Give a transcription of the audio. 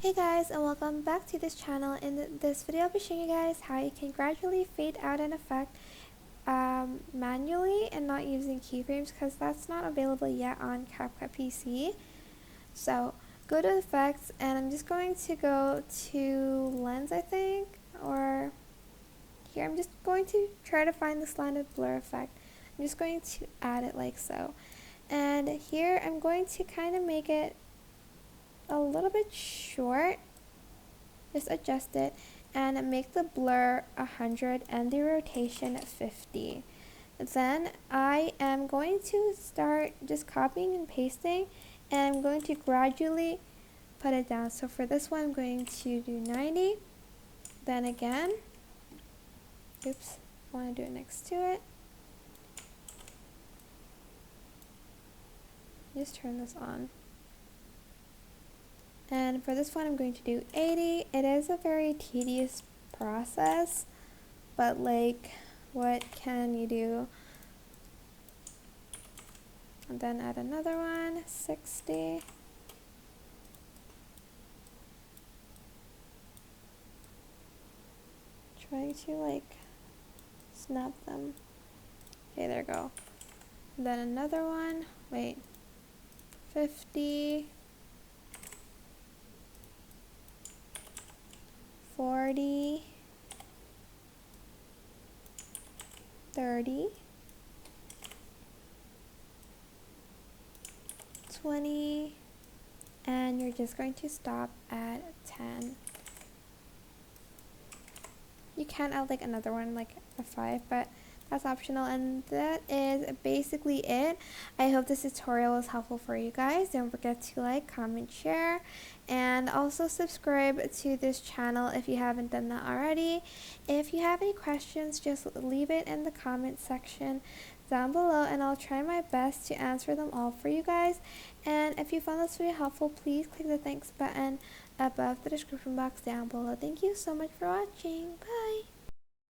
Hey guys, and welcome back to this channel. In this video I'll be showing you guys how you can gradually fade out an effect manually and not using keyframes, because that's not available yet on CapCut PC. So go to effects, and I'm just going to go to lens, I think, or here I'm just going to try to find the slanted blur effect. I'm just going to add it like so, and here I'm going to kind of make it a little bit short. Just adjust it and make the blur 100 and the rotation 50. Then I am going to start just copying and pasting, and I'm going to gradually put it down. So for this one I'm going to do 90, then again, oops, I want to do it next to it. Just turn this on. And for this one I'm going to do 80. It is a very tedious process, but like, what can you do? And then add another one, 60. Trying to like snap them. Okay, there we go. And then another one, wait, 50. 40, 30, 20, and you're just going to stop at 10. You can add like another one, like a 5, but that's optional. And that is basically it. I hope this tutorial was helpful for you guys. Don't forget to like, comment, share, and also subscribe to this channel if you haven't done that already. If you have any questions, just leave it in the comment section down below, and I'll try my best to answer them all for you guys. And if you found this video helpful, please click the thanks button above the description box down below. Thank you so much for watching. Bye!